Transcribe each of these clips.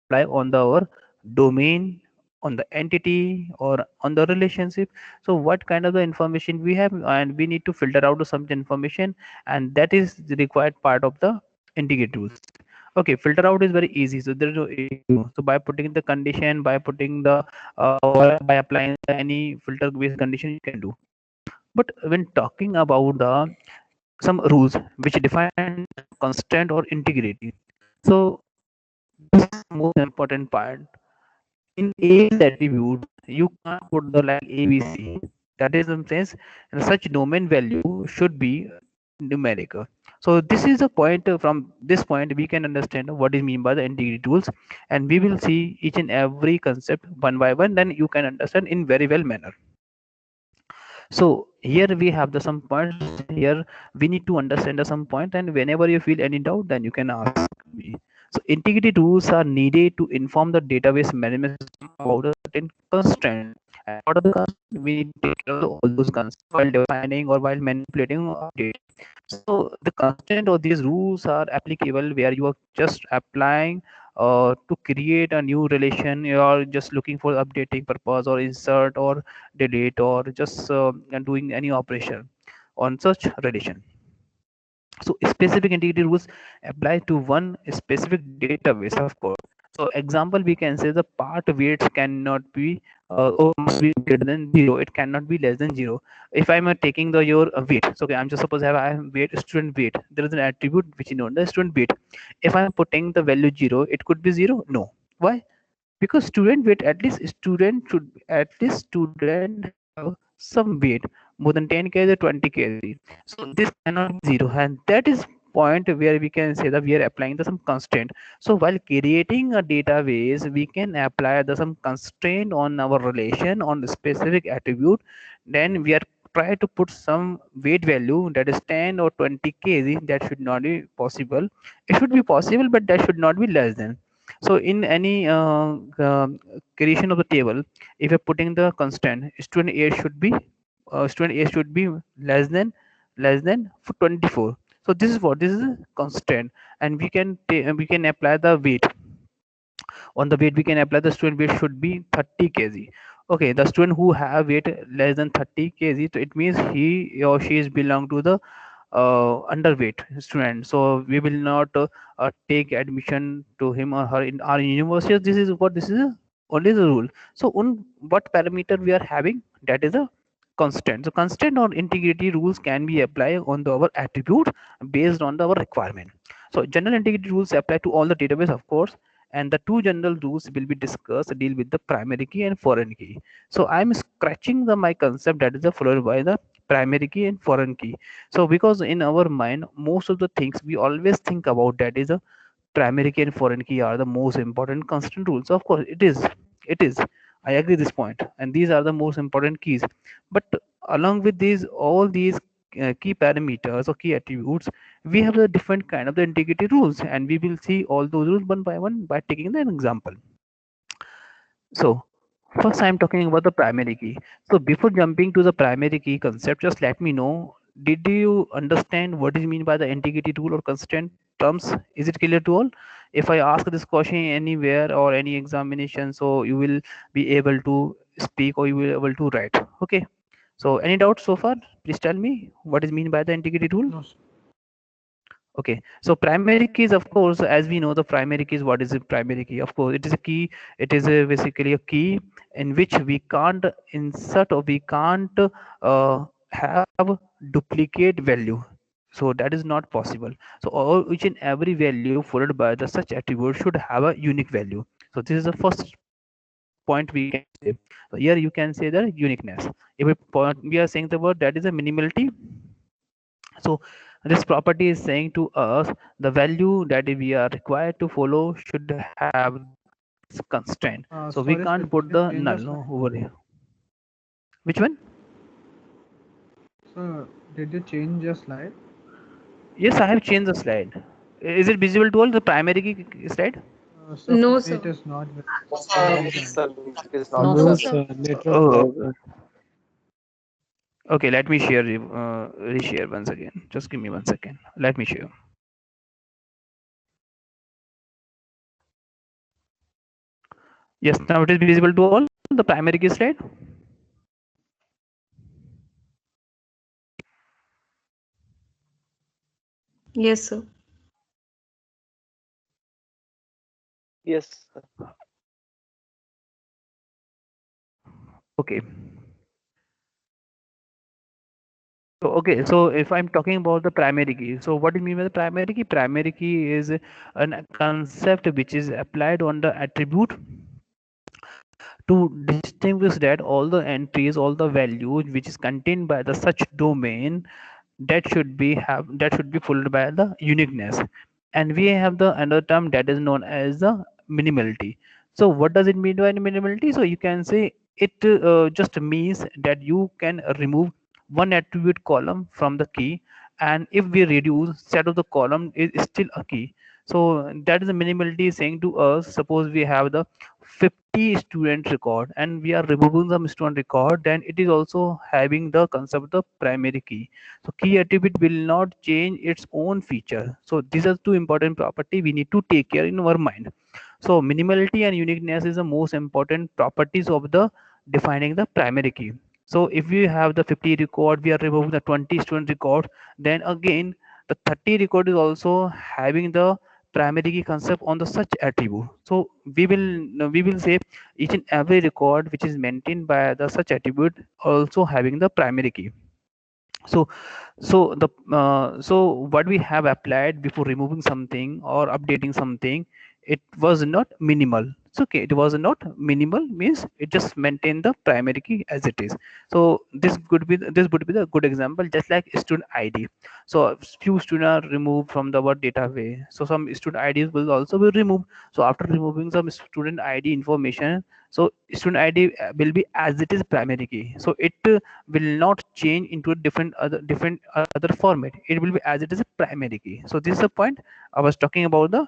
apply on the our domain, on the entity, or on the relationship. So what kind of the information we have, and we need to filter out some information, and that is the required part of the integrity tools. Okay, filter out is very easy, so there is no issue. So by putting the condition, by putting the by applying any filter based condition, you can do. But when talking about the some rules which define constraint or integrity, so this is the most important part. In A's attributes, you can't put the like ABC. That is in sense, and such domain value should be numerical. So this is the point. From this point, we can understand what is mean by the integrity tools, and we will see each and every concept one by one. Then you can understand in very well manner. So here we have the some points. Here we need to understand the some point, and whenever you feel any doubt, then you can ask me. So integrity rules are needed to inform the database management system about a certain constraint. And what are the constraints? We need to take care of all those constraints while defining or while manipulating or updating. So the constraint or these rules are applicable where you are just applying to create a new relation. You are just looking for updating purpose or insert or delete or just doing any operation on such relation. So specific integrity rules apply to one specific database, of course. So example, we can say the part weights cannot be or must be greater than zero. It cannot be less than zero. If I'm taking the your weight, so okay, I'm just suppose I have weight, student weight. There is an attribute which is known as student weight. If I'm putting the value zero, it could be zero. No, why? Because student weight, at least student have some weight more than 10 kg or 20 kg. So this cannot be zero, and that is point where we can say that we are applying the some constraint. So while creating a database, we can apply the some constraint on our relation on the specific attribute. Then we are try to put some weight value that is 10 or 20 kg. That should not be possible. It should be possible, but that should not be less than. So in any creation of the table, if you're putting the constant, student a should be less than for 24. So this is what this is a constant, and we can apply the weight. On the weight we can apply the student weight should be 30 kg. Okay, the student who have weight less than 30 kg, so it means he or she is belong to the underweight student, so we will not take admission to him or her in our university. This is only the rule. So on what parameter we are having, that is a constant. So constant or integrity rules can be applied on our attribute based on our requirement. So general integrity rules apply to all the database, of course, and the two general rules will be discussed deal with the primary key and foreign key. So I'm scratching the my concept that is the followed by the primary key and foreign key. So because in our mind most of the things we always think about, that is a primary key and foreign key are the most important constant rules. Of course it is, I agree this point, and these are the most important keys. But along with these all these key parameters or key attributes, we have a different kind of the integrity rules, and we will see all those rules one by one by taking an example. So first I'm talking about the primary key. So before jumping to the primary key concept, just let me know, did you understand what is mean by the integrity rule or constraint terms? Is it clear to all? If I ask this question anywhere or any examination, so you will be able to speak or you will be able to write. Okay. So any doubts so far? Please tell me what is mean by the integrity rule. No, sir. Okay, so primary keys, of course, as we know, the primary key is what is a primary key? Of course, it is a key. It is basically a key in which we can't insert or we can't have duplicate value. So that is not possible. So all each and every value followed by the such attribute should have a unique value. So this is the first point we can say. So here you can say the uniqueness. If we are saying the word that is a minimality. So this property is saying to us the value that we are required to follow should have this constraint. So we Sorry, sir. can't Did put you the change the null slide? over here. Which one? Sir, did you change your slide? Yes, I have changed the slide. Is it visible to all the primary slide? So for No, me, it sir. is not visible. No, Can you sir, rejoin? it's a link is not No, No, visible. sir. sir. Later on. Oh, okay. Let me share. Reshare once again. Just give me 1 second. Let me share. Yes, now it is visible to all the primary key slide. Yes, sir. Yes. Okay. So okay, so if I'm talking about the primary key, so what do you mean by the primary key? Primary key is a concept which is applied on the attribute to distinguish that all the entries, all the values which is contained by the such domain, that should be followed by the uniqueness. And we have the another term that is known as the minimality. So what does it mean by minimality? So you can say it just means that you can remove one attribute column from the key, and if we reduce set of the column is still a key. So that is the minimality saying to us, suppose we have the 50 student record and we are removing some student record, then it is also having the concept of the primary key. So key attribute will not change its own feature. So these are two important property we need to take care in our mind. So minimality and uniqueness is the most important properties of the defining the primary key. So if we have the 50 record, we are removing the 20 student record, then again the 30 record is also having the primary key concept on the such attribute. So we will say each and every record which is maintained by the such attribute also having the primary key. So so the uh, so what we have applied before removing something or updating something, it was not minimal. It's okay, it was not minimal means it just maintained the primary key as it is. So this would be the good example, just like student id. So few students are removed from the word database, so some student ids will also be removed. So after removing some student id information, so student id will be as it is primary key. So it will not change into a different other format. It will be as it is a primary key. So this is the point I was talking about the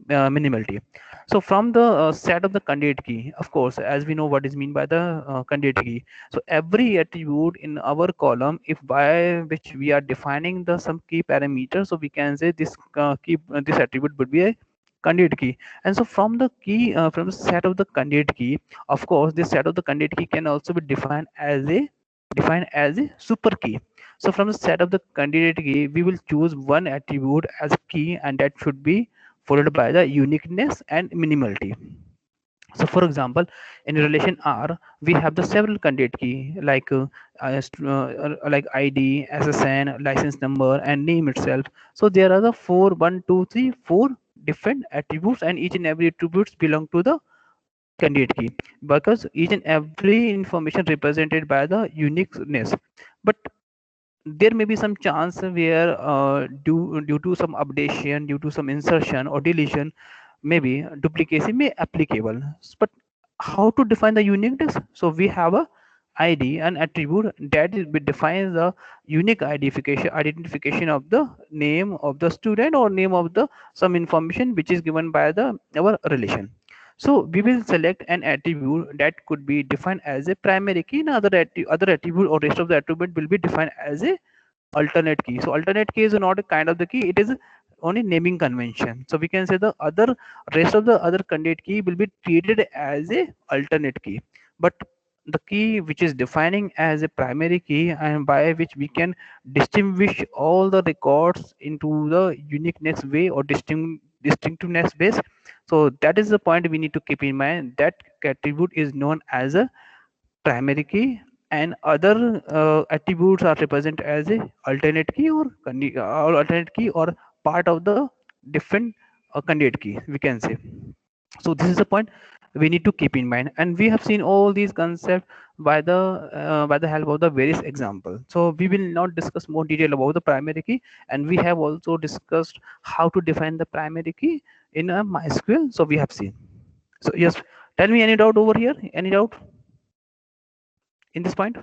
minimality. So from the set of the candidate key, of course, as we know what is mean by the candidate key. So every attribute in our column, if by which we are defining the some key parameter, so we can say this this attribute would be a candidate key. And so from the key from the set of the candidate key, of course this set of the candidate key can also be defined as a super key. So from the set of the candidate key, we will choose one attribute as a key, and that should be followed by the uniqueness and minimality. So for example, in relation r, we have the several candidate key like id, ssn, license number, and name itself. So there are the 4 1 2 3 4 different attributes, and each and every attributes belong to the candidate key, because each and every information represented by the uniqueness. But there may be some chance where due to some updation, due to some insertion or deletion, maybe duplicacy may applicable. But how to define the uniqueness? So we have a id, an attribute that defines the unique identification of the name of the student or name of the some information which is given by the our relation. So we will select an attribute that could be defined as a primary key, and other attribute or rest of the attribute will be defined as a alternate key. So alternate key is not a kind of the key, it is only naming convention. So we can say the other rest of the other candidate key will be treated as a alternate key. But the key which is defining as a primary key, and by which we can distinguish all the records into the uniqueness way or distinctiveness base. So that is the point we need to keep in mind, that attribute is known as a primary key, and other attributes are represented as a alternate key or alternate key or part of the different candidate key, we can say. So this is the point we need to keep in mind, and we have seen all these concepts by the help of the various examples. So we will not discuss more detail about the primary key, and we have also discussed how to define the primary key in a mysql. So we have seen. So yes, tell me any doubt over here, any doubt in this point?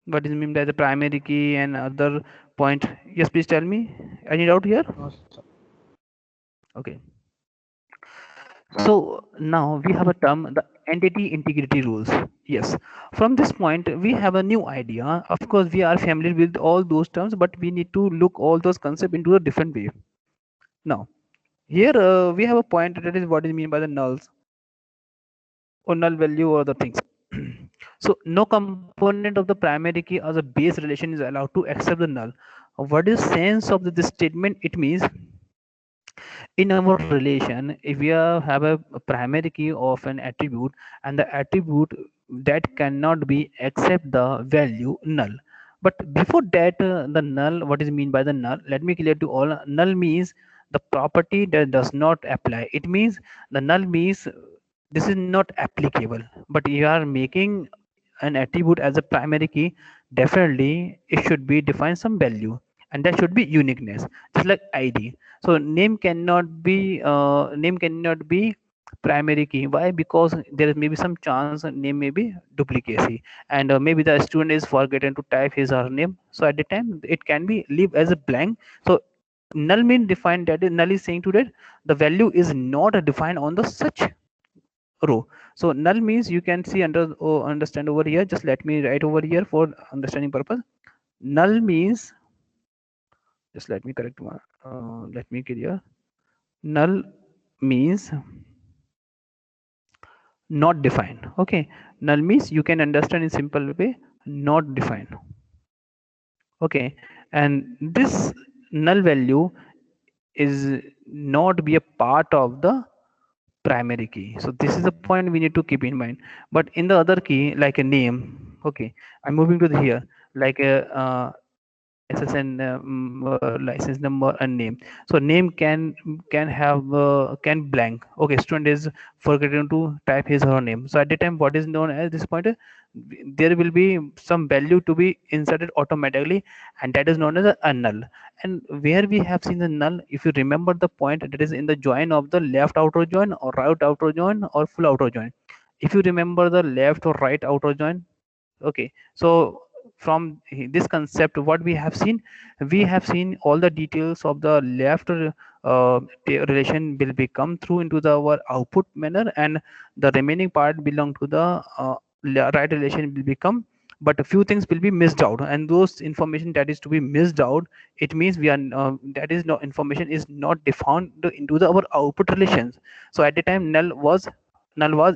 What is mean by the primary key and other point? Yes, please tell me. Any doubt here? No, sir. Okay. So now we have a term, the entity integrity rules. Yes. From this point, we have a new idea. Of course, we are familiar with all those terms, but we need to look all those concepts into a different way. Now, Here we have a point that is what is mean by the nulls or null value or the things. So no component of the primary key as a base relation is allowed to accept the null. What is sense of this statement? It means in our relation, if we have a primary key of an attribute and the attribute that cannot be accept the value null, but before that the null, what is mean by the null, let me clear to all. Null means the property that does not apply. It means the null means this is not applicable, but you are making an attribute as a primary key. Definitely it should be define some value, and that should be uniqueness, just like id. So name cannot be primary key. Why? Because there may be some chance name may be duplicacy, and maybe the student is forgotten to type his or her name, so at the time it can be leave as a blank. So null mean defined, that is null is saying to that the value is not defined on the such row. So null means you can see understand over here. Just let me write over here for understanding purpose. Null means, just let me correct one, let me clear. Null means not defined. Okay, null means you can understand in simple way, not defined. Okay, and this null value is not be a part of the primary key. So this is the point we need to keep in mind. But in the other key, like a name, okay, I'm moving to the here, like a SSN license number and name. So name can have can blank. Okay, student is forgetting to type his or her name. So at the time, what is known as this point, there will be some value to be inserted automatically, and that is known as a null. And where we have seen the null, if you remember the point, that is in the join of the left outer join or right outer join or full outer join. If you remember the left or right outer join, okay, so from this concept what we have seen all the details of the left relation will be come through into the our output manner, and the remaining part belong to the right relation will become, but a few things will be missed out, and those information that is to be missed out, it means we are that is no information is not defined into the our output relations. So at the time null was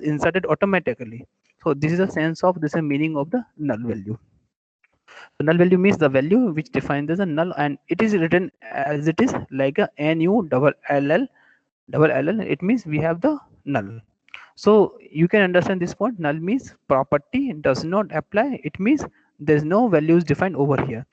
inserted automatically. So this is the sense of this is meaning of the null value. So null value means the value which defines as a null, and it is written as it is like a nu double ll. It means we have the null. So you can understand this point. Null means property does not apply. It means there's no values defined over here.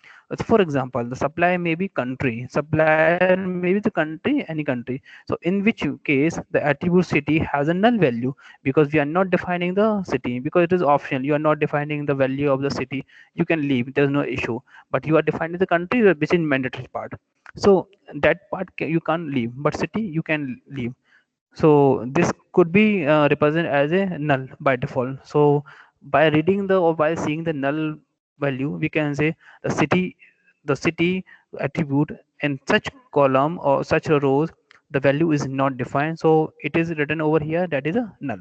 For example, the supplier may be country. Supplier may be the country, any country. So in which case the attribute city has a null value, because we are not defining the city, because it is optional. You are not defining the value of the city. You can leave. There's no issue. But you are defining the country, which is mandatory part. So that part you can't leave, but city you can leave. So this could be represented as a null by default. So by reading the or by seeing the null value, we can say the city attribute in such column or such a rows, the value is not defined, so it is written over here that is a null.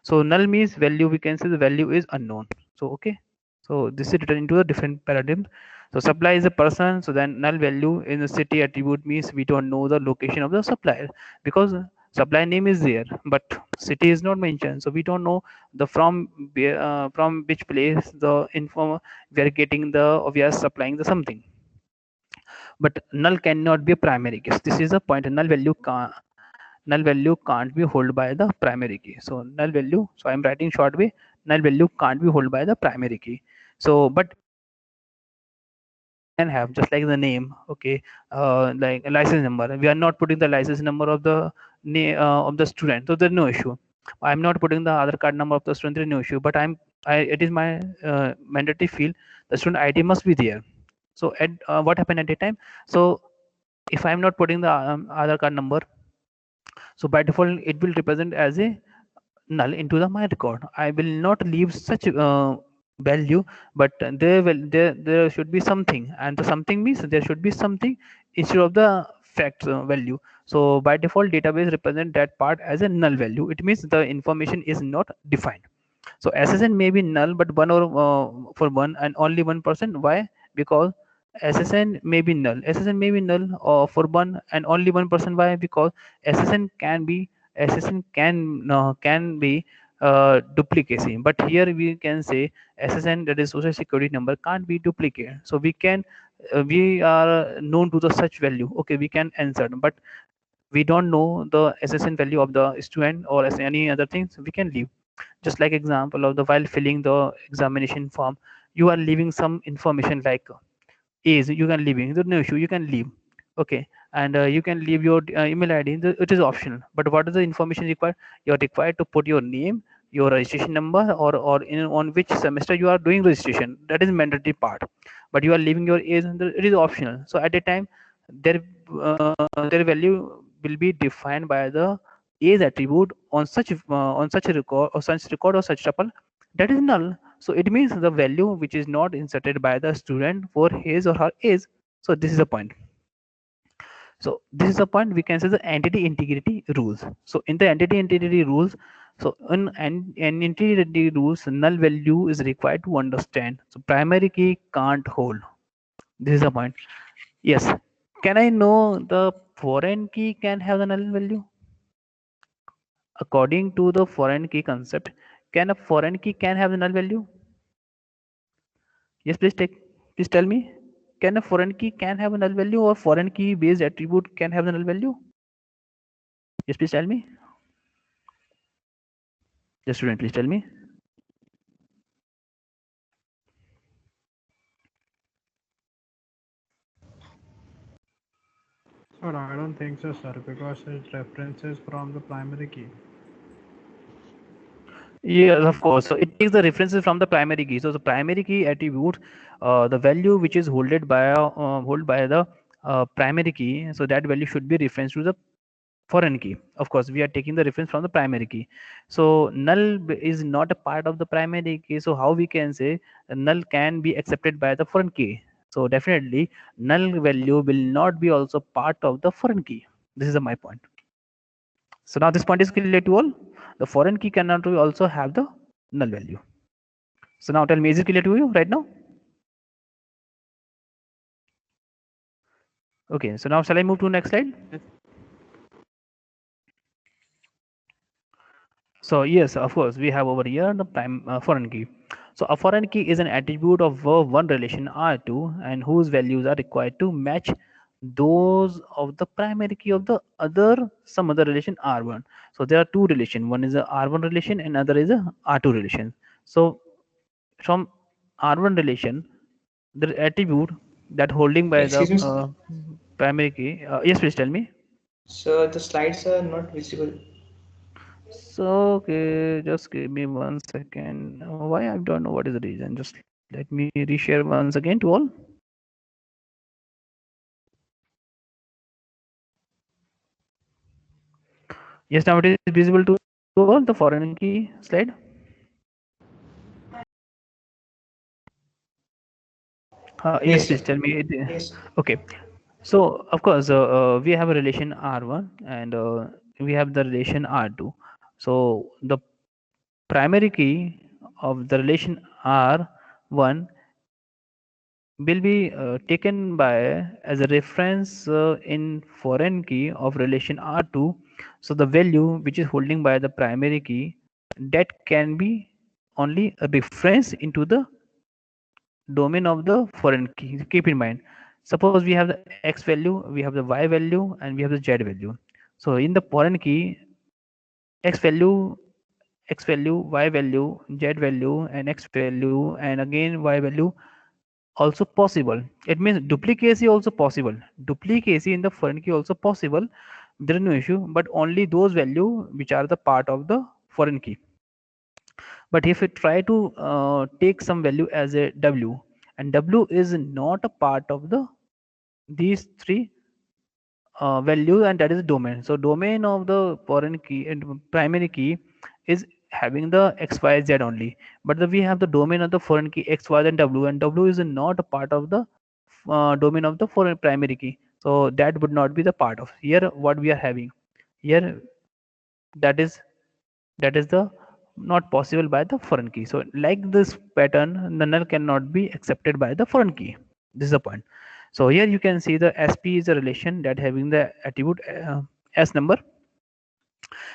So null means value, we can say the value is unknown. So okay, so this is written into a different paradigm. So supply is a person, so then null value in the city attribute means we don't know the location of the supplier, because supply name is there but city is not mentioned, so we don't know the from which place the info we are getting the, or we are supplying the something. But null cannot be a primary key. This is a point. Null value can't be held by the primary key. So null value, so I'm writing short way, null value can't be held by the primary key. So but can have just like the name, okay, like a license number, we are not putting the license number of the of the student, so there's no issue. I'm not putting the other card number of the student, there's no issue, but it is my mandatory field, the student id must be there. So at what happened at the time, so if I'm not putting the other card number, so by default it will represent as a null into the my record. I will not leave such value, but there should be something, and the something means there should be something instead of the fact value. So by default database represent that part as a null value. It means the information is not defined. So SSN may be null, but one or for one and only 1%. Why? Because SSN may be null. SSN may be null for one and only one person. Why? Because SSN can be duplicacy. But here we can say SSN, that is social security number, can't be duplicated. So we are known to the such value. Okay, we can insert, but we don't know the SSN value of the student or as any other things. We can leave. Just like example of the while filling the examination form, you are leaving some information like is you can leaving, there's no issue, you can leave. Okay, and you can leave your email id, it is optional. But what is the information required? You're required to put your name, your registration number, or in on which semester you are doing registration. That is mandatory part. But you are leaving your age, and it is optional. So at a time, their their value will be defined by the age attribute on such a record or such tuple, that is null. So it means the value which is not inserted by the student for his or her age. So this is the point. So this is the point we can say the entity integrity rules. So in the entity integrity rules, so in an integrity rules, null value is required to understand. So primary key can't hold. This is the point. Yes. Can I know the foreign key can have the null value? According to the foreign key concept, can a foreign key can have the null value? Yes, please tell me. Can a foreign key can have a null value, or foreign key based attribute can have the null value? Yes, please tell me. The student, please tell me. Sir, I don't think so, sir, because it references from the primary key. Yes, of course. So it takes the references from the primary key. So the primary key attribute, the value which is hold by the primary key. So that value should be referenced to the foreign key. Of course, we are taking the reference from the primary key. So is not a part of the primary key. So how we can say null can be accepted by the foreign key? So definitely null value will not be also part of the foreign key. This is my point. So now this point is clear to all. The foreign key cannot also have the null value. So now tell me, is it clear to you right now? Okay, so now shall I move to next slide? So yes, of course, we have over here the foreign key. So a foreign key is an attribute of one relation R2 and whose values are required to match those of the primary key of the some other relation R1. So there are two relation. One is a R1 relation and other is a R2 relation. So from R1 relation, the attribute that holding by the Excuse me. primary key. Yes, please tell me. So the slides are not visible. So okay, just give me 1 second. Why I don't know what is the reason. Just let me reshare once again to all. Yes, now it is visible to all the foreign key slide. Yes, Yes, please sir. tell me. Yes. Okay, so of course we have a relation R1 and we have the relation R2. So the primary key of the relation R1 will be taken by as a reference in foreign key of relation R2. So the value which is holding by the primary key, that can be only a reference into the domain of the foreign key. Keep in mind, suppose we have the x value, we have the y value, and we have the z value. So in the foreign key, x value, y value, z value, and x value, and again y value also possible. It means duplicacy also possible. Duplicacy in the foreign key also possible. There is no issue, but only those value which are the part of the foreign key. But if we try to take some value as a w, and w is not a part of the these three value, and that is domain. So domain of the foreign key and primary key is having the x y z only, but we have the domain of the foreign key x y and w is not a part of the domain of the foreign primary key. So that would not be the part of here what we are having here. That is the not possible by the foreign key. So like this pattern, the null cannot be accepted by the foreign key. This is the point. So here you can see the SP is a relation that having the attribute S number,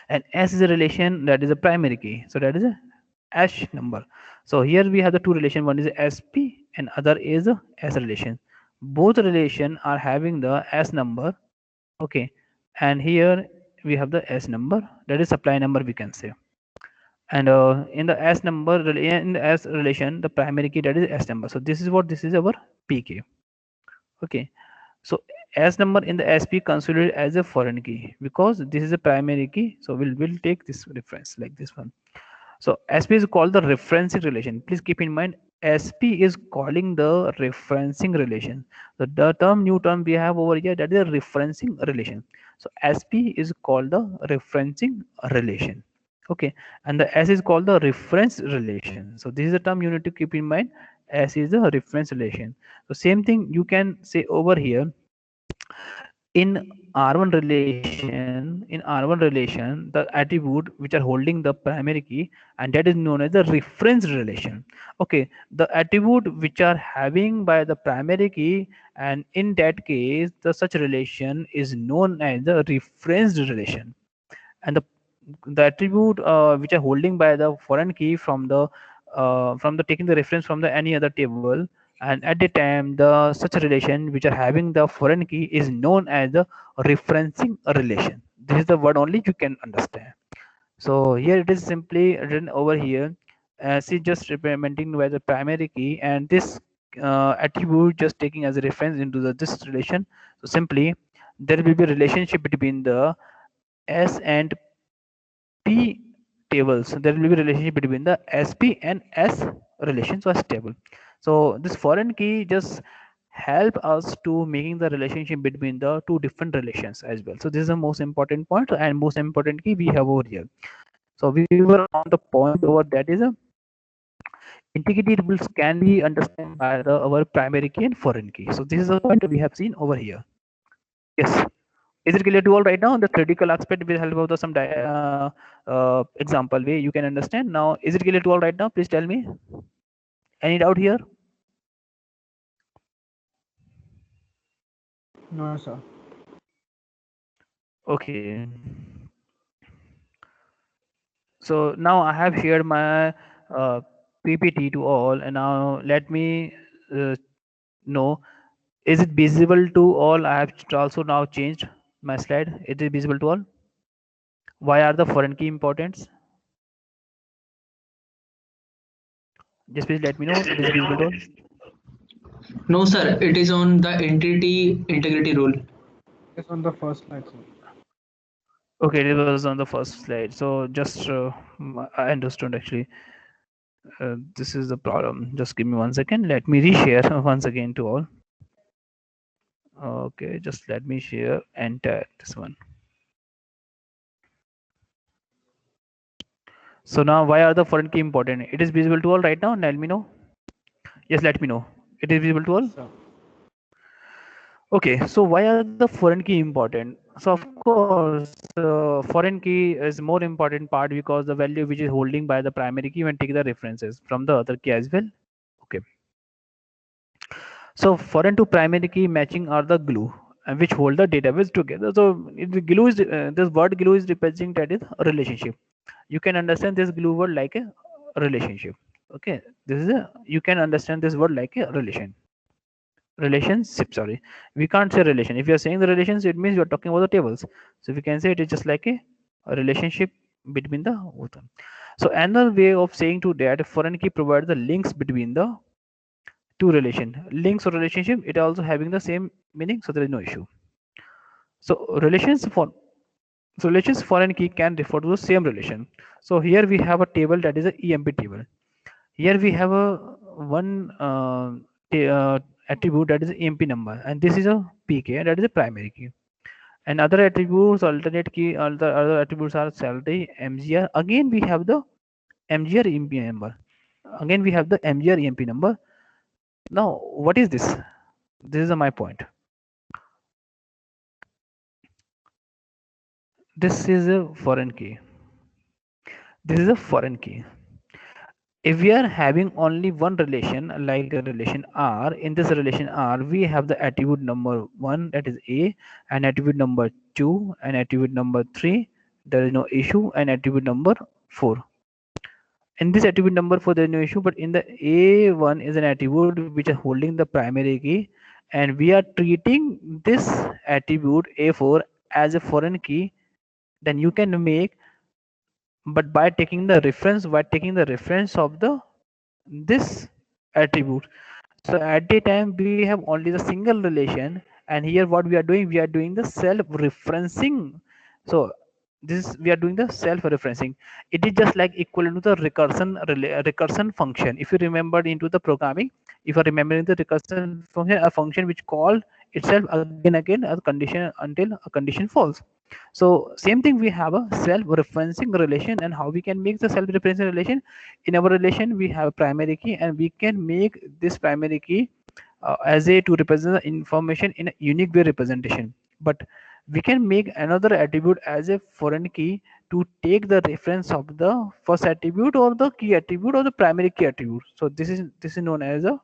and S is a relation that is a primary key. So that is a hash number. So here we have the two relation. One is SP and other is a S relation. Both relation are having the S number. Okay, and here we have the S number, that is supply number we can say. And in the S number in the S relation, the primary key that is S number. So this is what this is our PK. Okay, so S number in the SP considered as a foreign key because this is a primary key. So we'll take this reference like this one. So SP is called the referencing relation. Please keep in mind SP is calling the referencing relation. So the new term we have over here, that is a referencing relation. So SP is called the referencing relation. Okay, and the S is called the reference relation. So this is the term you need to keep in mind. S is the reference relation. So same thing you can say over here in R1 relation, the attribute which are holding the primary key, and that is known as the reference relation. Okay, the attribute which are having by the primary key, and in that case the such relation is known as the reference relation. And the attribute which are holding by the foreign key from the taking the reference from the any other table, and at the time the such relation which are having the foreign key is known as the referencing relation. This is the word only you can understand. So here it is simply written over here as it just representing by the primary key, and this attribute just taking as a reference into this relation. So simply there will be a relationship between the S and P tables. So there will be a relationship between the SP and S relations or table. So this foreign key just help us to making the relationship between the two different relations as well. So this is the most important point and most important key we have over here. So we were on the point over that is a integrity rules can be understood by the our primary key and foreign key. So this is the point we have seen over here. Yes. Is it clear to all right now? The critical aspect will help out the some example way you can understand. Now, is it clear to all right now? Please tell me. Any doubt here? No, sir. Okay. So now I have shared my PPT to all, and now let me know, is it visible to all? I have also now changed my slide. It is visible to all. Why are the foreign key important? Just please let me know. It is visible to all. No, sir. It is on the entity integrity rule. It's on the first slide, sir. Okay, it was on the first slide. So just I understood actually. This is the problem. Just give me 1 second. Let me reshare once again to all. Okay, just let me share entire this one. So now why are the foreign key important? It is visible to all right now. Let me know. Yes, let me know. It is visible to all. Sir. Okay, so why are the foreign key important? So of course, foreign key is more important part because the value which is holding by the primary key when take the references from the other key as well. Okay. So foreign to primary key matching are the glue which hold the database together. So the glue is this word glue is representing that is a relationship. You can understand this glue word like a relationship. Okay, this is a you can understand this word like a relationship. Sorry, we can't say relation. If you are saying the relations, it means you are talking about the tables. So we can say it is just like a relationship between the both. So another way of saying to that foreign key provides the links between the two relation. Links or relationship, it also having the same meaning, so there is no issue. So relations foreign key can refer to the same relation. So here we have a table that is a EMP table. Here we have a one attribute that is EMP number, and this is a PK, that is a primary key. And other attributes, alternate key, other attributes are salary, MGR. Again we have the MGR EMP number. Again we have the MGR EMP number. Now what is this? This is my point. This is a foreign key. This is a foreign key. If we are having only one relation like a relation R, in this relation R we have the attribute number 1, that is A, and attribute number 2 and attribute number 3, there is no issue, and attribute number 4. In this attribute number 4 there is no issue, but in the A1 is an attribute which is holding the primary key, and we are treating this attribute A4 as a foreign key. Then you can make, but by taking the reference of the this attribute. So at the time we have only the single relation, and here what we are doing the self referencing. So this we are doing the self referencing. It is just like equivalent to the recursion function. If you remembered into the programming, if you are remembering the recursion function, a function which called itself again and again as condition until a condition falls. So same thing, we have a self-referencing relation, and how we can make the self-referencing relation. In our relation we have a primary key, and we can make this primary key as a to represent the information in a unique way representation. But we can make another attribute as a foreign key to take the reference of the first attribute or the key attribute or the primary key attribute. So this is known as a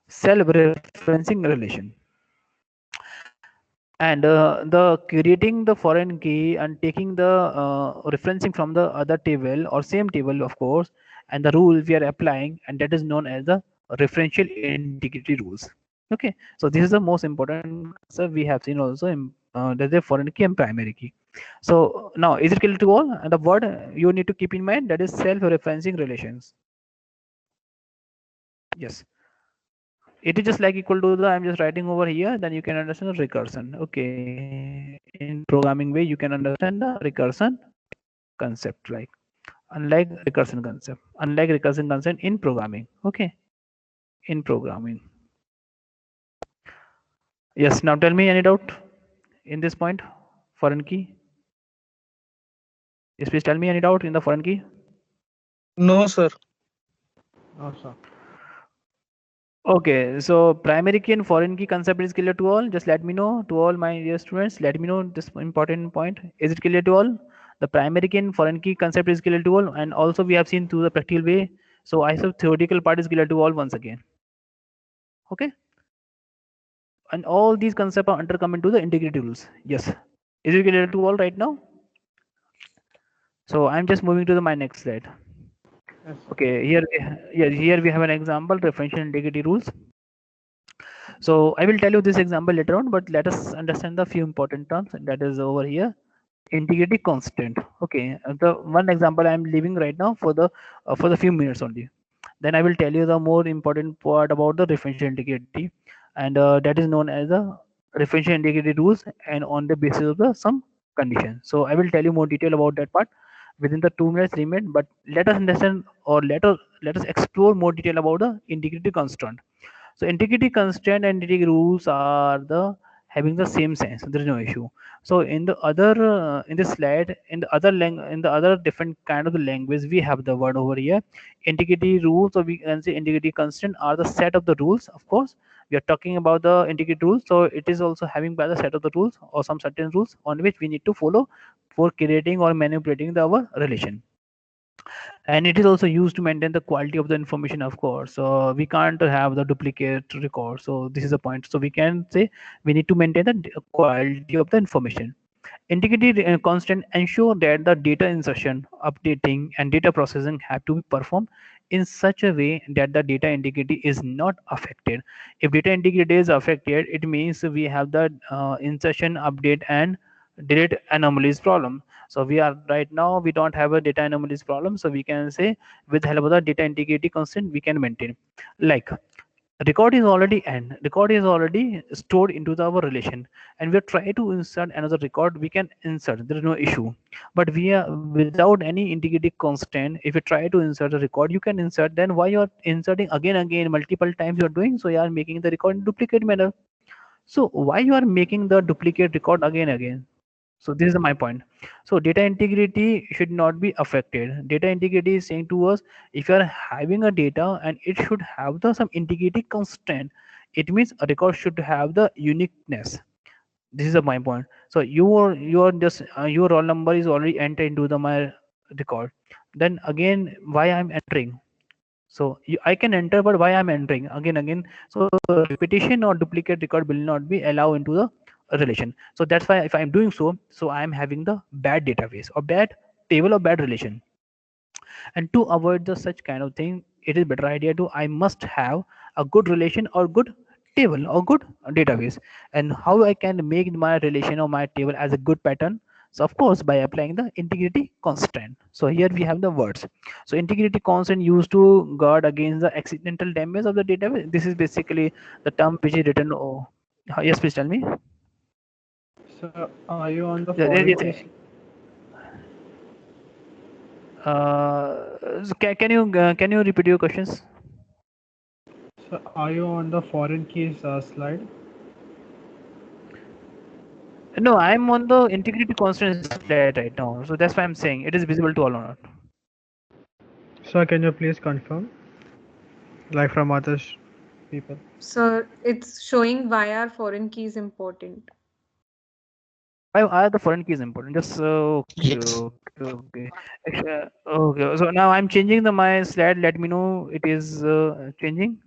self-referencing relation. And the creating the foreign key and taking the referencing from the other table or same table of course, and the rule we are applying, and that is known as the referential integrity rules. Okay, so this is the most important concept we have seen also in there's a foreign key and primary key. So now is it clear to all? And the word you need to keep in mind, that is self-referencing relations. Yes, it is just like equal to the, I'm just writing over here, then you can understand the recursion. Okay, in programming way you can understand the recursion concept, like unlike recursion concept in programming. Okay, in programming. Yes, now tell me any doubt in this point, foreign key. Yes, please tell me any doubt in the foreign key. No, sir. No, sir. Okay, so primary key and foreign key concept is clear to all. Just let me know, to all my dear students, let me know this important point. Is it clear to all? The primary key and foreign key concept is clear to all, and also we have seen through the practical way. So I have theoretical part is clear to all once again. Okay, and all these concepts are under come into the integrity rules. Yes, is it clear to all right now? So I'm just moving to my next slide. Yes, sir. Okay, here we have an example, referential integrity rules. So I will tell you this example later on, but let us understand the few important terms, and that is over here. Integrity constant. Okay, the one example I am leaving right now for the few minutes only. Then I will tell you the more important part about the referential integrity, and that is known as the referential integrity rules, and on the basis of the some conditions. So I will tell you more detail about that part within the 2 minutes remain. But let us understand, or let us explore more detail about the integrity constant. So integrity constraint and integrity rules are the having the same sense. There is no issue. So in the other in this slide, in the other different kind of the language, we have the word over here, integrity rules, or we can say integrity constraint are the set of the rules. Of course, we are talking about the integrity rules, so it is also having by the set of the rules or some certain rules on which we need to follow for creating or manipulating our relation. And it is also used to maintain the quality of the information, of course. So we can't have the duplicate record, so this is the point. So we can say we need to maintain the quality of the information. Integrity constant ensure that the data insertion, updating, and data processing have to be performed in such a way that the data integrity is not affected. If data integrity is affected, it means we have the insertion, update, and delete anomalies problem. So we are right now we don't have a data anomalies problem. So we can say with help of the data integrity constant we can maintain. Like record is already stored into our relation, and we are trying to insert another record, we can insert, there is no issue. But we are without any integrity constant, if you try to insert a record you can insert, then why you are inserting again multiple times you are doing, so you are making the record in duplicate manner. So why you are making the duplicate record again? So this is my point. So data integrity should not be affected. Data integrity is saying to us, if you are having a data and it should have the some integrity constant, it means a record should have the uniqueness. This is my point. So your just your roll number is already entered into the my record. Then again, why I'm entering? So I can enter, but why I'm entering again? So repetition or duplicate record will not be allowed into the relation. So that's why if I'm doing so, so I'm having the bad database or bad table or bad relation. And to avoid the such kind of thing, it is better idea to I must have a good relation or good table or good database. And how I can make my relation or my table as a good pattern? So of course by applying the integrity constraint. So here we have the words. So integrity constraint used to guard against the accidental damage of the database. This is basically the term which is written. Oh, yes, please tell me. So are you on the Yeah, foreign yes, keys? can you repeat your questions? So are you on the foreign keys slide? No, I'm on the integrity constraint slide right now. So that's why I'm saying it is visible to all or not. So can you please confirm, like from others people? So it's showing why are foreign keys important. Why are the foreign keys important? Just Yes. okay. Okay. So now I'm changing the my slide. Let me know it is changing.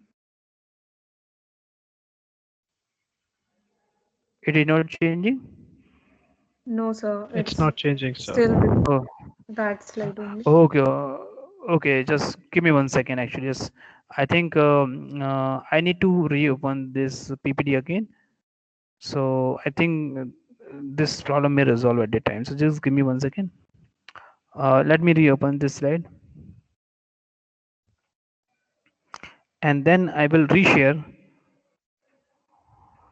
It is not changing. No, sir, It's it's not changing, sir. still with Oh, that slide only. okay. Okay. Just give me 1 second. Actually, just I think I need to reopen this PPT again. So I think this problem may resolve at the time. So just give me 1 second. Let me reopen this slide, and then I will reshare.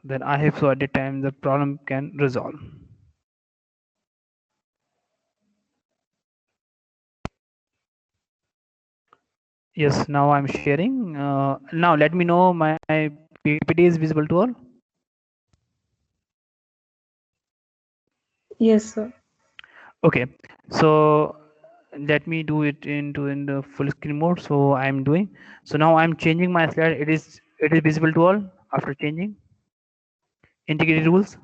Then I have, so at the time the problem can resolve. Yes, now I'm sharing. Now let me know my PPT is visible to all. Yes, sir. Okay, so let me do it in the full screen mode. So I'm doing. So now I'm changing my slide. It is visible to all after changing integrity rules.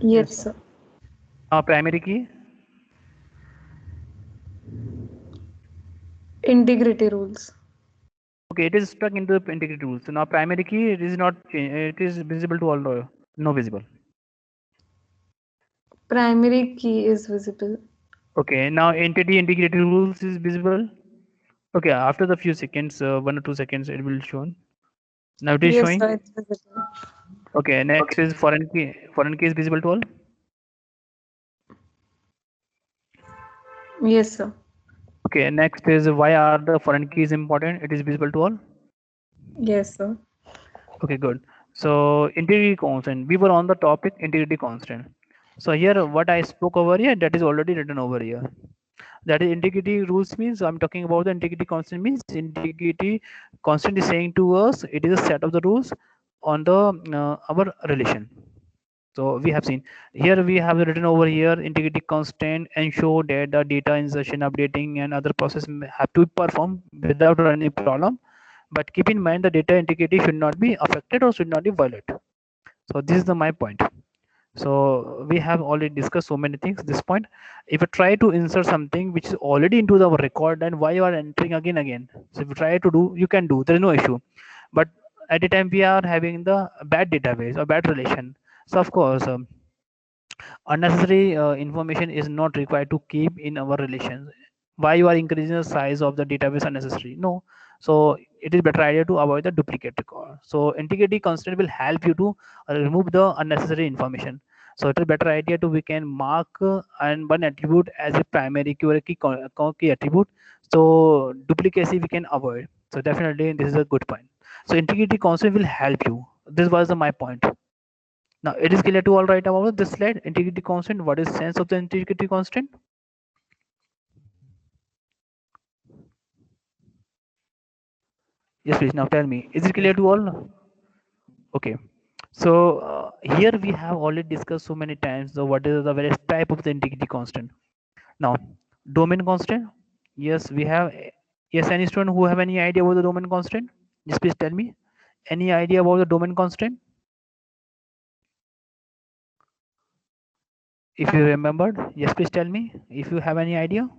Yes, Yes, sir. sir. Now primary key. Integrity rules. Okay, it is stuck into the integrity rules. So now primary key it is not it is visible to all or no visible. Primary key is visible. Okay, now entity integrity rules is visible. Okay, after the few seconds, 1 or 2 seconds, it will show. Now it is Yes, showing. sir, it's visible. Okay, next is foreign key. Foreign key is visible to all. Yes, sir. Okay, next is why are the foreign keys important? It is visible to all. Yes, sir. Okay, good. So integrity constant. We were on the topic integrity constant. So here, what I spoke over here, that is already written over here. That is integrity rules means I'm talking about the integrity constant means integrity constant is saying to us it is a set of the rules on the our relation. So we have seen here we have written over here integrity constant ensure that the data insertion updating and other process have to perform without any problem, but keep in mind the data integrity should not be affected or should not be violated. So this is the my point. So we have already discussed so many things this point. If you try to insert something which is already into the record, then why you are entering again? So if you try to do, you can do, there is no issue. But at the time we are having the bad database or bad relation, so of course unnecessary information is not required to keep in our relations. Why you are increasing the size of the database unnecessary? No. So it is better idea to avoid the duplicate record. So integrity constraint will help you to remove the unnecessary information. So it is better idea to we can mark and one attribute as a primary key or a key attribute, so duplicacy we can avoid. So definitely this is a good point. So integrity constraint will help you. This was my point. Now it is clear to all right about this slide. Integrity constant. What is sense of the integrity constant? Yes, please. Now tell me. Is it Yes. clear to all? Okay. So here we have already discussed so many times. So what is the various type of the integrity constant? Now domain constant. Yes, we have. Yes, any student who have any idea about the domain constant? Yes, please tell me. Any idea about the domain constant? If you remembered, yes, please tell me. If you have any idea.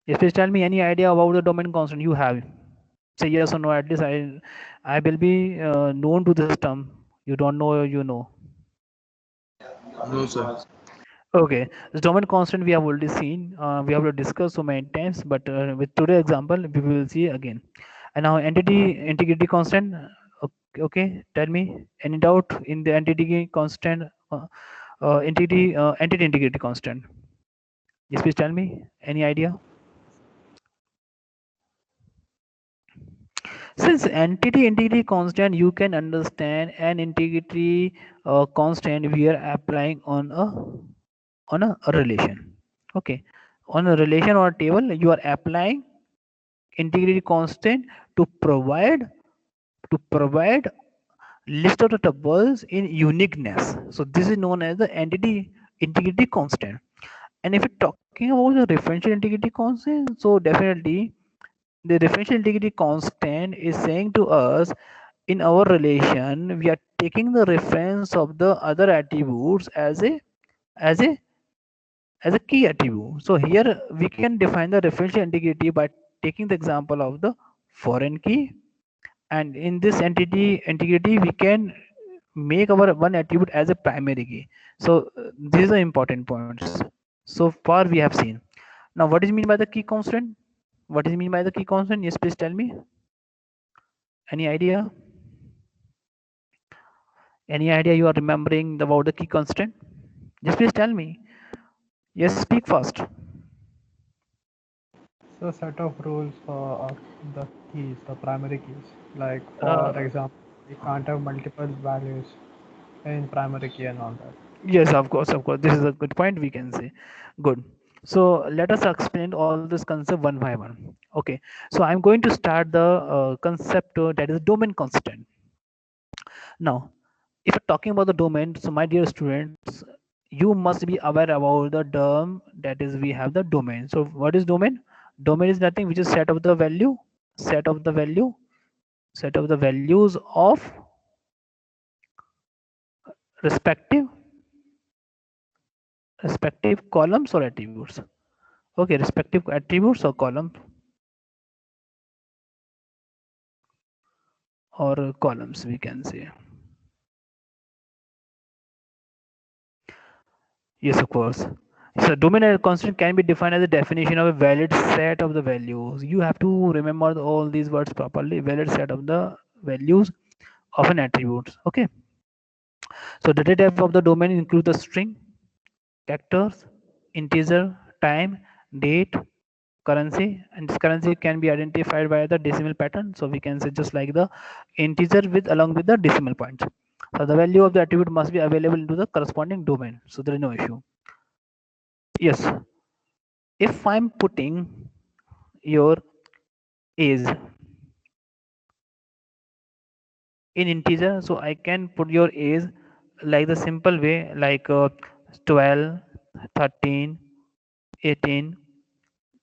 Yes, please tell me any idea about the domain constant you have. Say yes or no. At least I will be known to this term. You don't know, you know. No, sir. Okay, the domain constant we have already seen. We have discussed so many times, but with today's example, we will see again. And now entity integrity constant. Okay, tell me any doubt in the entity constant, entity integrity constant. Yes, please tell me any idea. Since entity integrity constant, you can understand an integrity constant we are applying on a relation. Okay, on a relation or table, you are applying integrity constant to provide list of the tuples in uniqueness. So this is known as the entity integrity constant. And if you're talking about the differential integrity constant, so definitely the differential integrity constant is saying to us in our relation we are taking the reference of the other attributes as a as a key attribute. So here we can define the differential integrity by taking the example of the foreign key, and in this entity integrity we can make our one attribute as a primary key. So these are important points so far we have seen. Now what is mean by the key constant? What is mean by the key constant? Yes, please tell me any idea. Any idea you are remembering about the key constant? Just please tell me. Yes, speak fast. So set of rules of the keys, the primary keys. Like for Uh, example, we can't have multiple values in primary key and all that. yes, of course, of course. This is a good point we can say. Good. So let us explain all this concept one by one. Okay. So I'm going to start the concept that is domain constant. Now, if you're talking about the domain, so my dear students, you must be aware about the term that is we have the domain. So what is domain? Domain is nothing which is set of the value, set of the value, set of the values of respective respective columns or attributes. Okay, respective attributes or columns or columns we can say. Yes, of course. So domain and constant can be defined as a definition of a valid set of the values. You have to remember all these words properly. Valid set of the values of an attributes. Okay. So the data type of the domain include the string, characters, integer, time, date, currency, and this currency can be identified by the decimal pattern. So we can say just like the integer with along with the decimal point. So the value of the attribute must be available into the corresponding domain. So there is no issue. Yes, if I'm putting your age in integer, so I can put your age like the simple way like 12, 13, 18,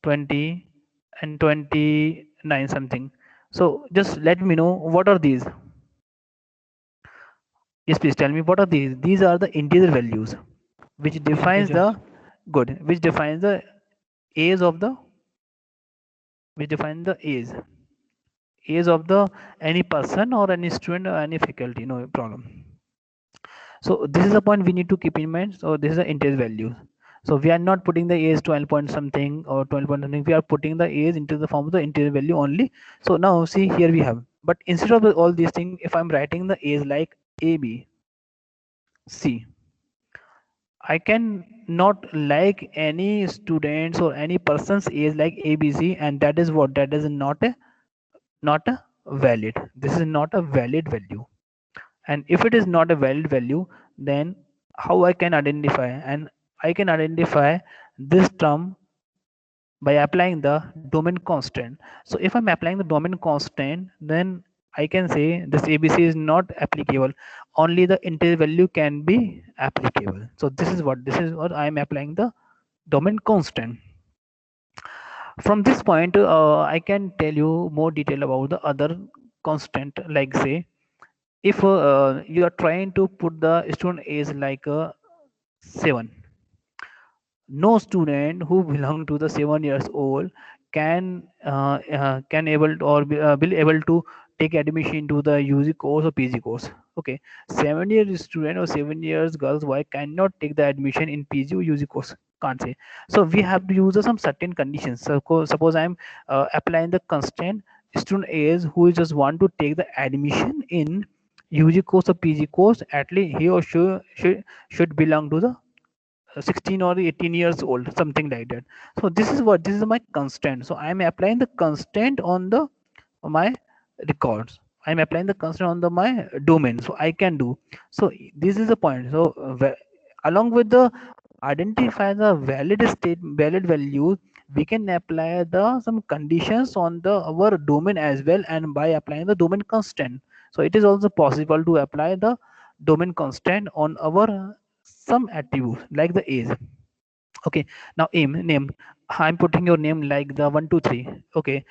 20, and 29 something. So just let me know what are these. Yes, please tell me what are these. These are the integer values which defines Integers. the good, which defines the age of the which defines the age of the any person or any student or any faculty, no problem. So this is a point we need to keep in mind. So this is the integer values. So we are not putting the age 12 point something or 12 point something. We are putting the age into the form of the integer value only. So now see here we have. But instead of all these things, if I'm writing the age like A, B, C, I can not like any students or any person's age like ABC, and that is what that is not a valid. This is not a valid value. And if it is not a valid value, then how I can identify? And I can identify this term by applying the domain constant. So if I'm applying the domain constant, then I can say this ABC is not applicable. Only the integer value can be applicable. So this is what I am applying the domain constant. From this point, I can tell you more detail about the other constant. Like say, if you are trying to put the student age like 7, no student who belong to the 7 years old can able to, or will able to take admission to the UG course or PG course. Okay, 7 year student or 7 years girls boy cannot take the admission in PG or UG course. Can't say. So we have to use some certain conditions. So suppose I'm applying the constraint. Student is who just want to take the admission in UG course or PG course. At least he or she should belong to the 16 or 18 years old, something like that. So this is my constraint. So I'm applying the constraint on the my records. I'm applying the constraint on the my domain, so I can do. So this is the point. So along with the identify the valid values, we can apply the some conditions on the our domain as well, and by applying the domain constraint. So it is also possible to apply the domain constraint on our some attributes like the age. Okay, now aim name, I'm putting your name like the 123. Okay,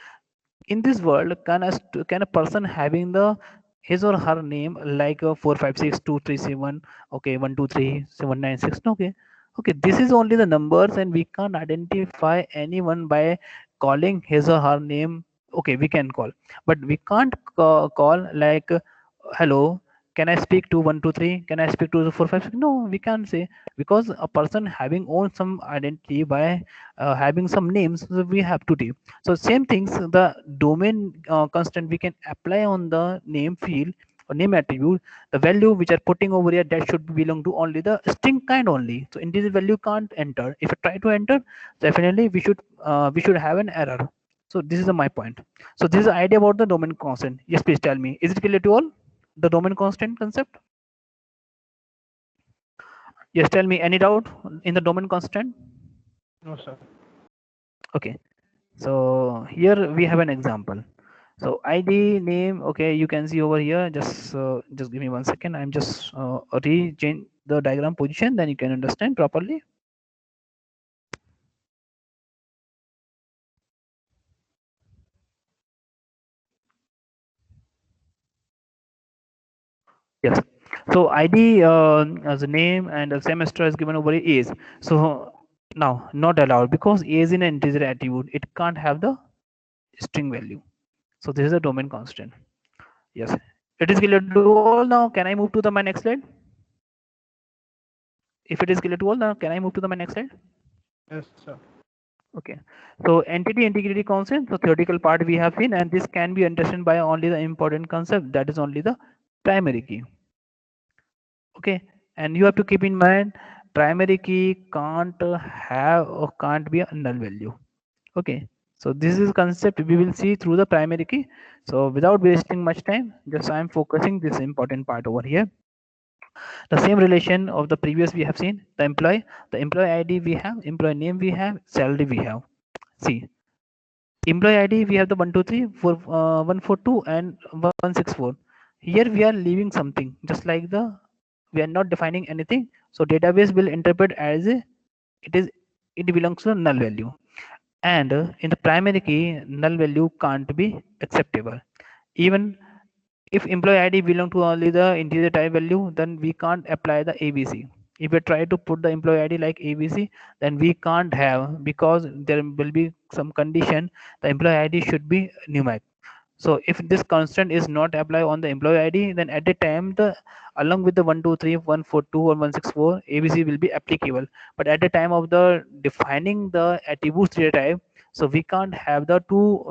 in this world can a person having the his or her name like 4562371, okay, 123 796, okay. Okay, this is only the numbers and we can't identify anyone by calling his or her name. Okay, we can call, but we can't call like hello, can I speak to 123, can I speak to the 456? No, we can't say, because a person having own some identity by having some names, so we have to do. So same things, the domain constant we can apply on the name field or name attribute. The value which are putting over here, that should belong to only the string kind only. So integer value can't enter. If you try to enter, definitely we should have an error. So this is my point. So this is the idea about the domain constant. Yes, please tell me, is it clear to all, the domain constant concept? Yes, tell me, any doubt in the domain constant? No, sir. Okay, so here we have an example. So id name, okay, you can see over here. Just give me 1 second. I'm just re-change the diagram position, then you can understand properly. Yes, so id as a name and a semester is given over here is. So now not allowed, because a is in an integer attribute, it can't have the string value. So this is a domain constant. Yes, it is clear to all. Now can I move to the my next slide? If it is clear to all, now can I move to the my next slide? Yes, sir. Okay, so entity integrity concept, the theoretical part we have seen, and this can be understood by only the important concept, that is only the primary key. Okay, and you have to keep in mind, primary key can't have or can't be a null value. Okay, so this is concept we will see through the primary key. So without wasting much time, just I am focusing this important part over here. The same relation of the previous we have seen, the employee id we have, employee name we have, salary we have. See, employee id we have the 123 for 142 and 164. Here we are leaving something, just like the we are not defining anything, so database will interpret as a, it belongs to a null value. And in the primary key, null value can't be acceptable. Even if employee id belong to only the integer type value, then we can't apply the abc. If we try to put the employee id like abc, then we can't have, because there will be some condition, the employee id should be numeric. So if this constant is not applied on the employee id, then at the time the along with the 123 142 or 164 abc will be applicable. But at the time of the defining the attributes data type, so we can't have the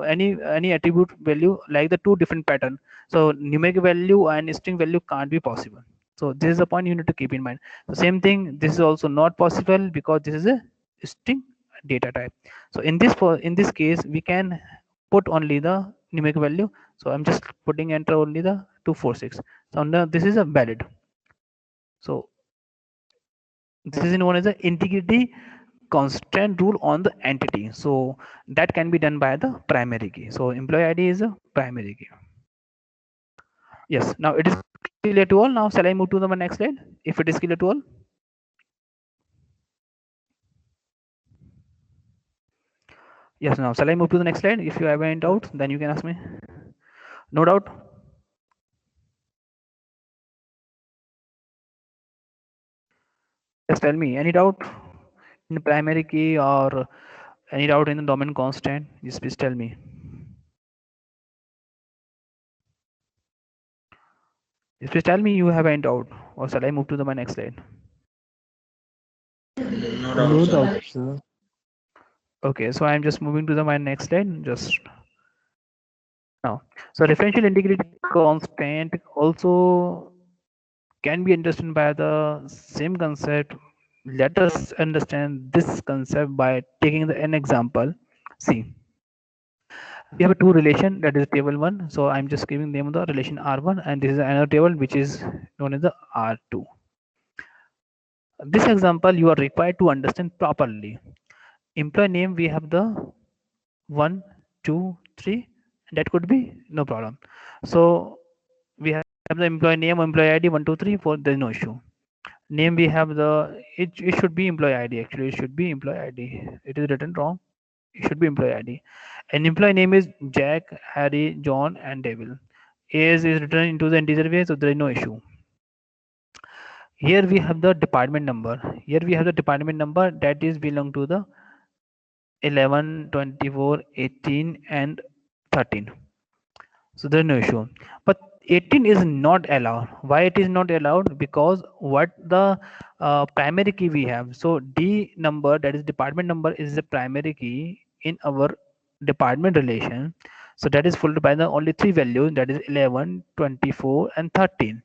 any attribute value like the two different pattern. So numeric value and string value can't be possible. So this is the point you need to keep in mind. The same thing, this is also not possible because this is a string data type. So in this case we can put only the numeric value. So I'm just putting enter only the 246. So now this is a valid. So this is known as the integrity constraint rule on the entity. So that can be done by the primary key. So employee id is a primary key. Yes, now it is clear to all. Now shall I move to the next slide, if it is clear to all? Yes, now shall I move to the next slide? If you have any doubts, then you can ask me. No doubt? Just tell me, any doubt? in primary key or any doubt in the domain constant? Just please tell me. Just please tell me you have any doubt, or shall I move to my next slide? No No doubt, doubt, sir. sir. Okay, so I'm just moving to my next slide just now. So differential integrity constant also can be understood by the same concept. Let us understand this concept by taking an example. See, we have a two relation, that is table 1. So I'm just giving them the relation R1, and this is another table which is known as the R2. This example you are required to understand properly. Employee name, we have the 1, 2, 3, that could be no problem. So we have the employee name, employee ID 1, 2, 3, 4, there's no issue. Name, we have the it should be employee ID, actually it should be employee ID. It is written wrong. It should be employee ID. And employee name is Jack, Harry, John, and Devil. Age is written into the integer way, so there is no issue. Here we have the department number. Here we have the department number that is belong to the 11, 24, 18, and 13. So there's no issue. But 18 is not allowed. Why it is not allowed? Because what the primary key we have. So D number, that is department number, is the primary key in our department relation. So that is followed by the only three values, that is 11, 24, and 13.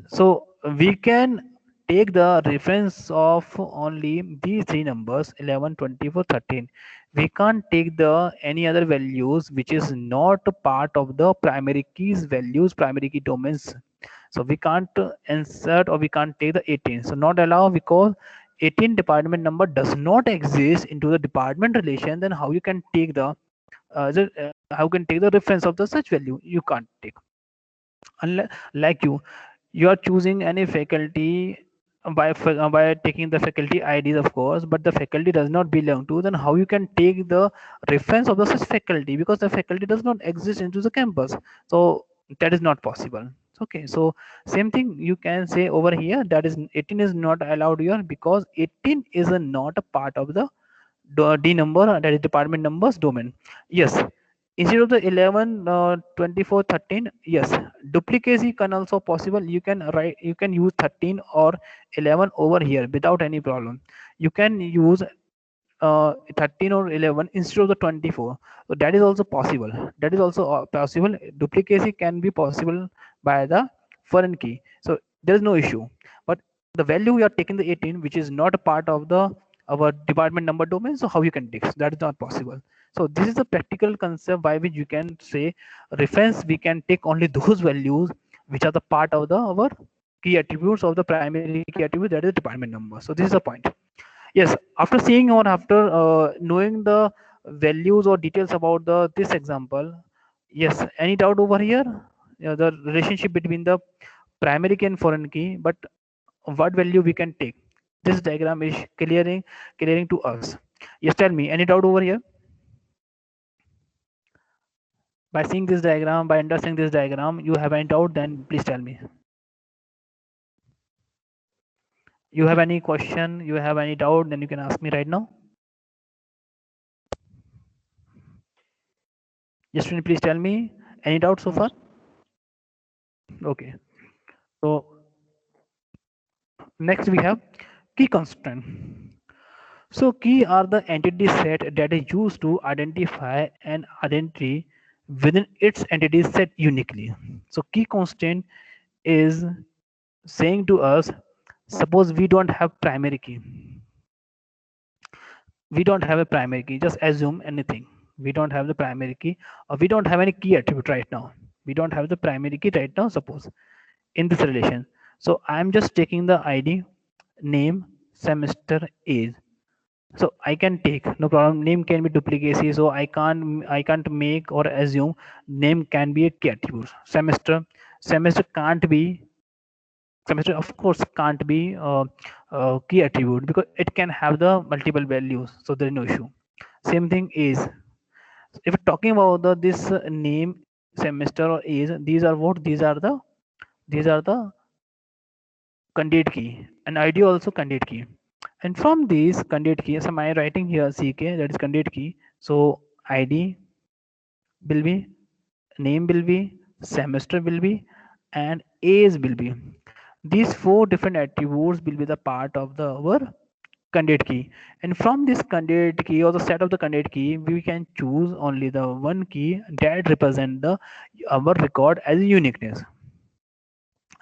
So we can take the reference of only these three numbers, 11, 24, 13. We can't take the any other values which is not a part of the primary keys values, primary key domains. So we can't insert, or we can't take the 18. So not allow, because 18 department number does not exist into the department relation. Then how you can take the how can take the reference of the such value? You can't take. Unless, like you are choosing any faculty by taking the faculty IDs, of course, but the faculty does not belong to, then how you can take the reference of the such faculty, because the faculty does not exist into the campus. So that is not possible. Okay, so same thing you can say over here, that is 18 is not allowed here, because 18 is not a part of the D number, that is department numbers domain. Yes, instead of the 11, 24, 13, yes, duplicacy can also possible. You can write, you can use 13 or 11 over here without any problem. You can use 13 or 11 instead of the 24. So that is also possible. That is also possible. Duplicacy can be possible by the foreign key. So there is no issue. But the value we are taking the 18, which is not a part of the our department number domain. So how you can take? That is not possible. So this is a practical concept by which you can say reference. We can take only those values which are the part of the our key attributes of the primary key attribute, that is the department number. So this is the point. Yes, after seeing or after knowing the values or details about the this example, yes, any doubt over here? The relationship between the primary key and foreign key, but what value we can take? This diagram is clearing to us. Yes, tell me, any doubt over here? By seeing this diagram, by understanding this diagram, you have any doubt, then please tell me. You have any question, you have any doubt, then you can ask me right now. Just please tell me, any doubt so far? Okay, so next we have key constraint. So key are the entity set that is used to identify an identity within its entity set uniquely. So key constraint is saying to us, suppose we don't have primary key. We don't have a primary key, just assume anything. We don't have the primary key, or we don't have any key attribute right now. We don't have the primary key right now, suppose, in this relation. So I'm just taking the ID, name, semester, age. So I can take, no problem. Name can be duplicacy, so I can't make or assume name can be a key attribute. Semester can't be, semester of course can't be key attribute, because it can have the multiple values, so there is no issue. Same thing is, if we're talking about the this name, semester, or age, these are what? These are the candidate key, and ID also candidate key. And from these candidate key, so am I writing here CK, that is candidate key. So ID will be, name will be, semester will be, and age will be. These four different attributes will be the part of the our candidate key. And from this candidate key or the set of the candidate key, we can choose only the one key that represent the our record as uniqueness.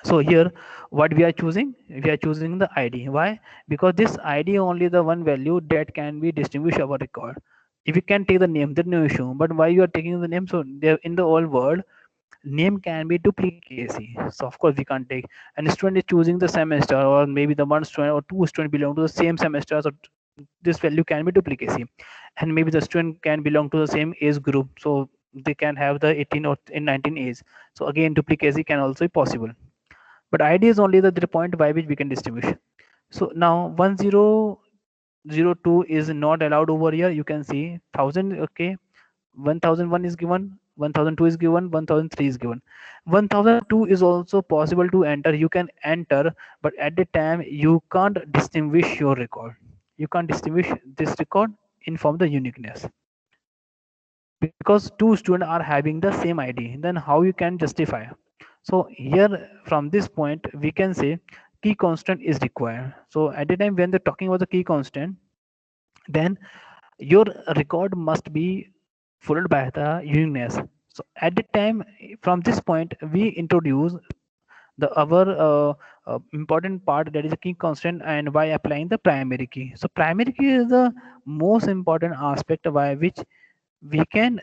So here what we are choosing, we are choosing the ID. Why? Because this ID only the one value that can be distinguish our record. If you can take the name, there's no issue, but why you are taking the name? So there in the whole world name can be duplicacy, so of course we can't take. And student is choosing the semester, or maybe the one student or two students belong to the same semester, so this value can be duplicacy. And maybe the student can belong to the same age group, so they can have the 18 or in 19 age, so again duplicacy can also be possible. But id is only the point by which we can distinguish. So now 1002 is not allowed over here. You can see 1000, okay, 1001 is given, 1002 is given, 1003 is given. 1002 is also possible to enter. You can enter, but at the time you can't distinguish your record. You can't distinguish this record in form the uniqueness, because two students are having the same ID. Then how you can justify? So here from this point we can say key constant is required. So at the time when they're talking about the key constant, then your record must be followed by the uniqueness. So at the time from this point we introduce the our important part, that is a key constant, and by applying the primary key. So primary key is the most important aspect by which we can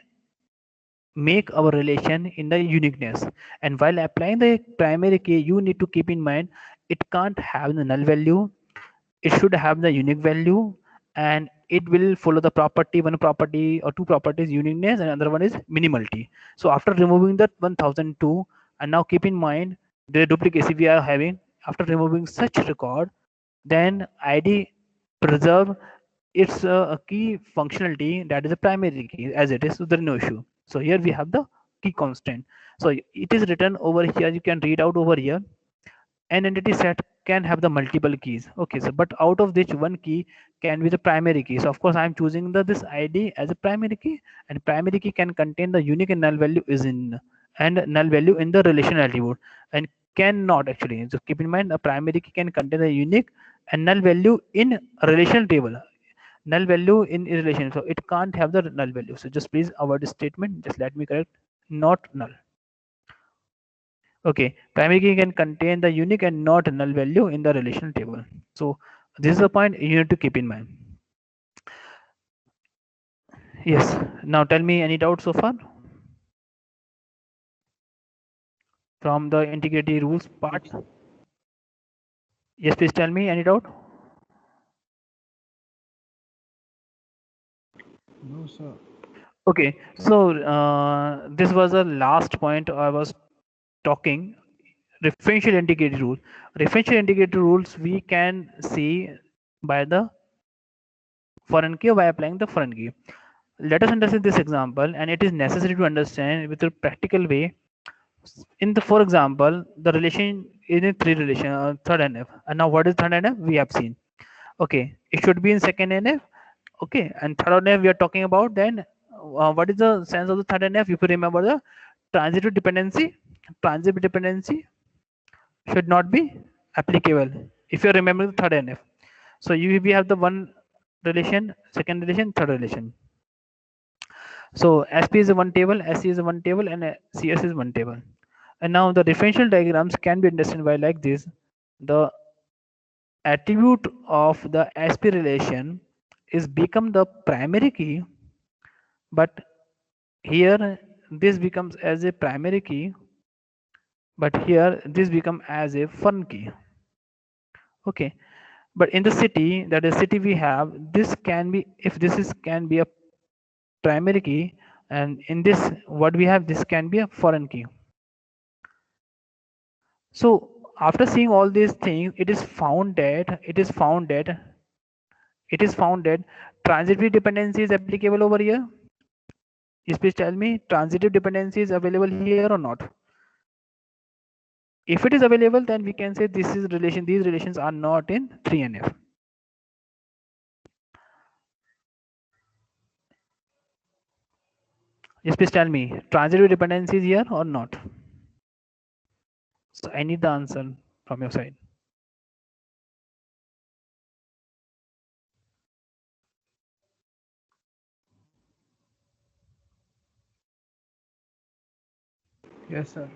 make our relation in the uniqueness. And while applying the primary key, you need to keep in mind it can't have the null value, it should have the unique value, and it will follow the property, one property or two properties, uniqueness, and another one is minimality. So after removing that 1002, and now keep in mind the duplicacy we are having, after removing such record, then id preserve its a key functionality, that is a primary key as it is, so there is no issue. So here we have the key constant. So it is written over here, you can read out over here, an entity set can have the multiple keys. Okay, so but out of which one key can be the primary key. So of course I'm choosing the this id as a primary key, and primary key can contain the unique and null value is in, and null value in the relational attribute, and cannot actually. So keep in mind a primary key can contain the unique and null value in a relational table, null value in relation, so it can't have the null value. So just please avoid this statement, just let me correct, not null. Okay, primary key can contain the unique and not null value in the relational table. So this is a point you need to keep in mind. Yes, now tell me any doubt so far from the integrity rules part? Yes, please tell me any doubt. No, sir. Okay, so this was the last point I was talking. Referential integrity rule. Referential integrity rules we can see by the foreign key or by applying the foreign key. Let us understand this example, and it is necessary to understand with a practical way. In the, for example, the relation is in three relation, third NF. And now what is third NF? We have seen. Okay, it should be in second NF. Okay, and third NF we are talking about. Then what is the sense of the third NF? If you remember the transitive dependency, transitive dependency should not be applicable. If you remember the third NF, so you we have the one relation, second relation, third relation. So SP is a one table, SC is a one table, and CS is one table. And now the differential diagrams can be understood by like this. The attribute of the SP relation is become the primary key, but here this becomes as a primary key, but here this become as a foreign key. Okay, but in the city, that is city we have, this can be, if this is can be a primary key, and in this what we have, this can be a foreign key. So after seeing all these things, it is found that transitive dependency is applicable over here. Yes, please tell me, transitive dependency is available here or not? If it is available, then we can say this is relation, these relations are not in 3NF. Yes, please tell me, transitive dependency is here or not? So I need the answer from your side. Yes, sir.